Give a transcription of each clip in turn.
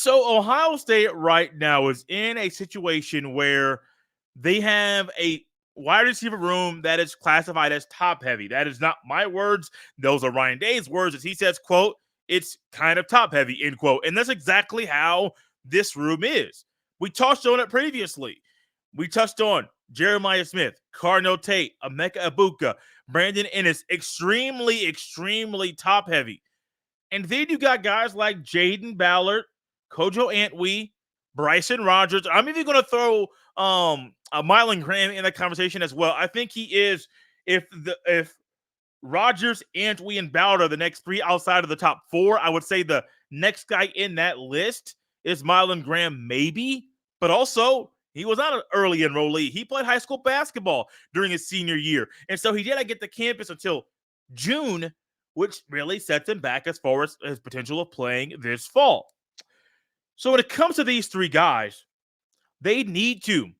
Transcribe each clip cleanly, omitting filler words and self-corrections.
So Ohio State right now is in a situation where they have a wide receiver room that is classified as top heavy. That is not my words. Those are Ryan Day's words as he says, quote, it's kind of top heavy, end quote. And that's exactly how this room is. We touched on it previously. We touched on Jeremiah Smith, Cardinal Tate, Emeka Ibuka, Brandon Ennis, extremely top heavy. And then you got guys like Jayden Ballard, CoJo Anwe, Bryson Rogers. I'm even going to throw Mylan Graham in that conversation as well. I think he is, if Rogers, Antwi, and Ballard are the next three outside of the top four, I would say the next guy in that list is Mylan Graham, maybe. But also, he was not an early enrollee. He played high school basketball during his senior year. And so he didn't get to campus until June, which really sets him back as far as his potential of playing this fall. So when it comes to these three guys, they need to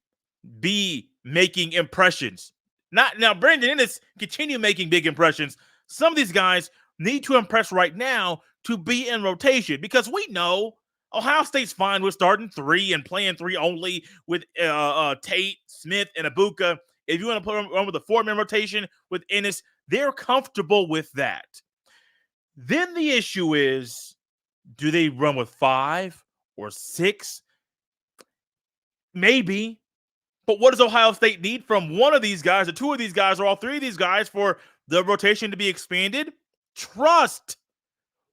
be making impressions. Not now, Brandon Ennis continue making big impressions. Some of these guys need to impress right now to be in rotation because we know Ohio State's fine with starting three and playing three only with Tate, Smith, and Ibuka. If you want to put them on with a four-man rotation with Ennis, they're comfortable with that. Then the issue is, do they run with 5 or 6? Maybe. But what does Ohio State need from one of these guys, or two of these guys, or all three of these guys for the rotation to be expanded? Trust.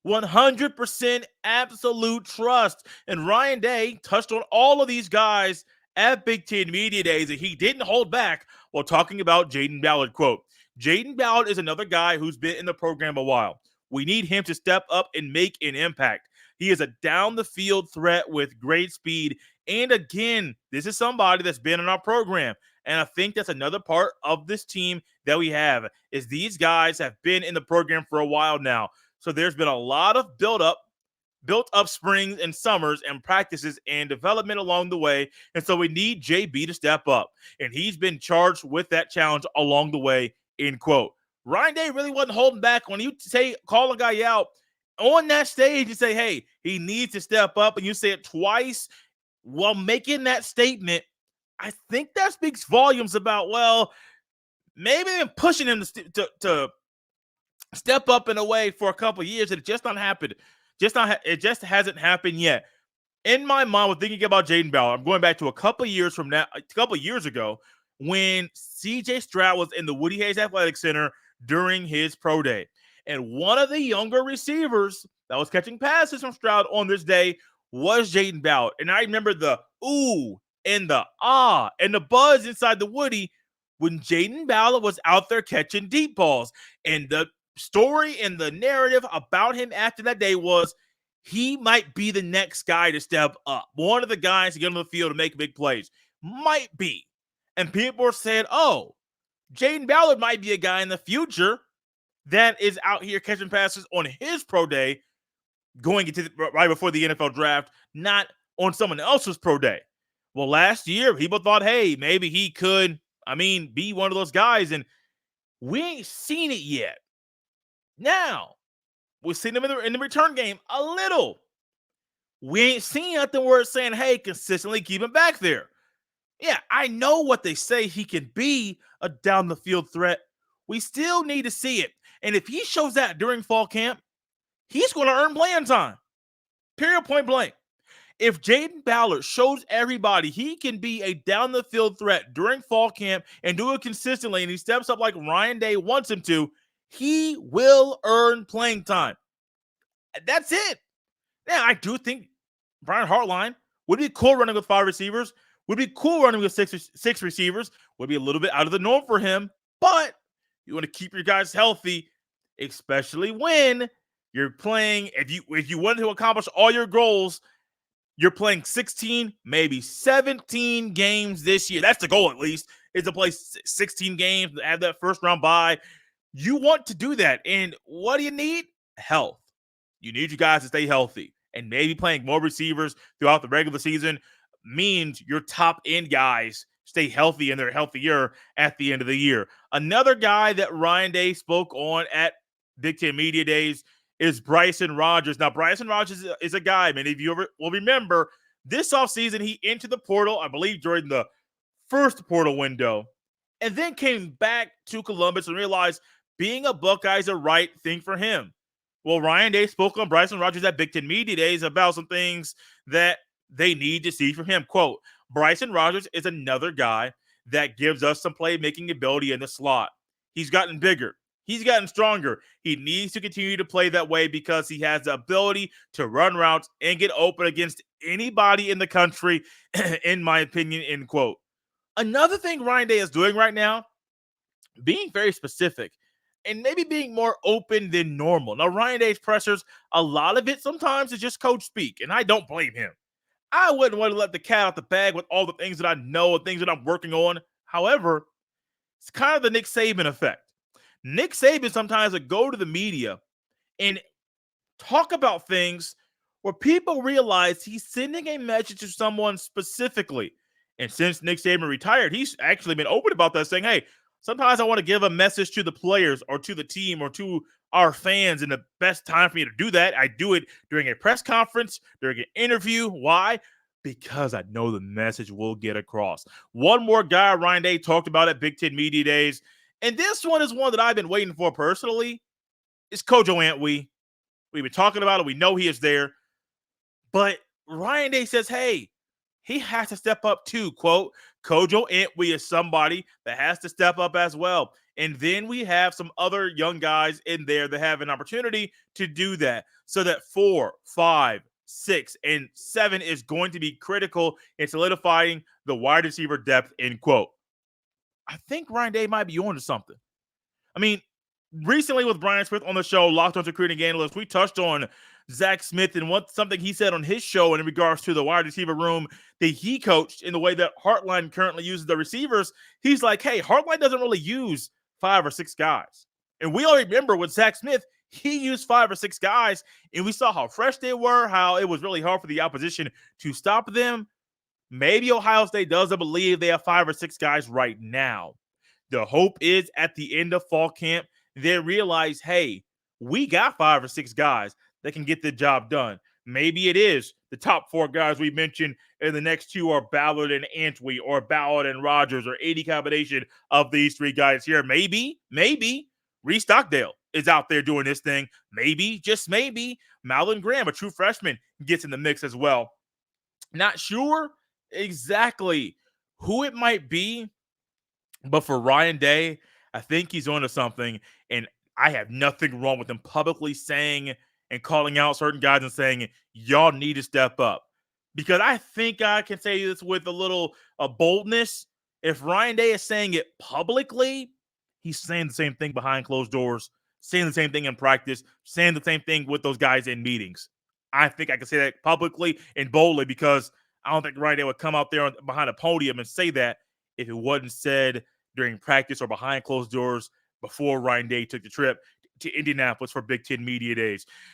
100% absolute trust. And Ryan Day touched on all of these guys at Big Ten Media Days, and he didn't hold back while talking about Jayden Ballard. Quote, Jayden Ballard is another guy who's been in the program a while. We need him to step up and make an impact. He is a down-the-field threat with great speed. And again, this is somebody that's been in our program. And I think that's another part of this team that we have, is these guys have been in the program for a while now. So there's been a lot of built up springs and summers and practices and development along the way. And so we need JB to step up. And he's been charged with that challenge along the way, end quote. Ryan Day really wasn't holding back when you call a guy out on that stage and say, hey, he needs to step up, and you say it twice while making that statement. I think that speaks volumes about, well, maybe they're pushing him to step up in a way for a couple of years, and it just not happened. It just hasn't happened yet. In my mind, with thinking about Jayden Ballard, I'm going back to a couple of years ago, when CJ Stroud was in the Woody Hayes Athletic Center during his pro day. And one of the younger receivers that was catching passes from Stroud on this day was Jayden Ballard. And I remember the ooh and the ah and the buzz inside the Woody when Jayden Ballard was out there catching deep balls. And the story and the narrative about him after that day was he might be the next guy to step up. One of the guys to get on the field to make big plays. Might be. And people said, oh, Jayden Ballard might be a guy in the future that is out here catching passes on his pro day going into right before the NFL draft, not on someone else's pro day. Well, last year, people thought, hey, maybe he could, be one of those guys, and we ain't seen it yet. Now, we've seen him in the return game a little. We ain't seen nothing where it's saying, hey, consistently keep him back there. Yeah, I know what they say. He can be a down-the-field threat. We still need to see it. And if he shows that during fall camp, he's going to earn playing time. Period, point blank. If Jayden Ballard shows everybody he can be a down-the-field threat during fall camp and do it consistently, and he steps up like Ryan Day wants him to, he will earn playing time. That's it. Now, I do think Brian Hartline would be cool running with 5 receivers. Would be cool running with six receivers. Would be a little bit out of the norm for him. But you want to keep your guys healthy, especially when you're playing. If you want to accomplish all your goals, you're playing 16, maybe 17 games this year. That's the goal, at least, is to play 16 games, have that first round bye. You want to do that. And what do you need? Health. You need you guys to stay healthy. And maybe playing more receivers throughout the regular season means your top end guys stay healthy and they're healthier at the end of the year. Another guy that Ryan Day spoke on at Big Ten Media Days is Bryson Rogers. Now, Bryson Rogers is a guy, man, if you ever will remember, this offseason he entered the portal, I believe, during the first portal window, and then came back to Columbus and realized being a Buckeye is the right thing for him. Well, Ryan Day spoke on Bryson Rogers at Big Ten Media Days about some things that they need to see from him. Quote, Bryson Rogers is another guy that gives us some playmaking ability in the slot. He's gotten bigger. He's gotten stronger. He needs to continue to play that way because he has the ability to run routes and get open against anybody in the country, in my opinion, end quote. Another thing Ryan Day is doing right now, being very specific and maybe being more open than normal. Now, Ryan Day's pressers, a lot of it sometimes is just coach speak, and I don't blame him. I wouldn't want to let the cat out the bag with all the things that I know and things that I'm working on. However, it's kind of the Nick Saban effect. Nick Saban sometimes would go to the media and talk about things where people realize he's sending a message to someone specifically. And since Nick Saban retired, he's actually been open about that, saying, hey, sometimes I want to give a message to the players or to the team or to our fans, and the best time for me to do that, I do it during a press conference, during an interview. Why? Because I know the message will get across. One more guy Ryan Day talked about at Big Ten Media Days, and this one is one that I've been waiting for personally, is CoJo Anwe. We've been talking about it. We know he is there. But Ryan Day says, hey, he has to step up too. Quote, CoJo Anwe is somebody that has to step up as well. And then we have some other young guys in there that have an opportunity to do that. So that 4, 5, 6, and 7 is going to be critical in solidifying the wide receiver depth, end quote. I think Ryan Day might be on to something. I mean, recently with Brian Smith on the show, Locked On Recruiting Analyst, we touched on Zach Smith and something he said on his show in regards to the wide receiver room that he coached in the way that Heartline currently uses the receivers. He's like, hey, Heartline doesn't really use 5 or 6 guys. And we all remember with Zach Smith, he used 5 or 6 guys, and we saw how fresh they were, how it was really hard for the opposition to stop them. Maybe Ohio State doesn't believe they have 5 or 6 guys right now. The hope is at the end of fall camp, they realize, hey, we got 5 or 6 guys that can get the job done. Maybe it is the top 4 guys we mentioned, and the next 2 are Ballard and Anwe, or Ballard and Rogers, or any combination of these 3 guys here. Maybe Reese Stockdale is out there doing this thing. Maybe, just maybe, Malvin Graham, a true freshman, gets in the mix as well. Not sure exactly who it might be, but for Ryan Day, I think he's onto something, and I have nothing wrong with him publicly saying and calling out certain guys and saying, y'all need to step up. Because I think I can say this with a little boldness. If Ryan Day is saying it publicly, he's saying the same thing behind closed doors, saying the same thing in practice, saying the same thing with those guys in meetings. I think I can say that publicly and boldly, because I don't think Ryan Day would come out there behind a podium and say that if it wasn't said during practice or behind closed doors before Ryan Day took the trip to Indianapolis for Big Ten Media Days.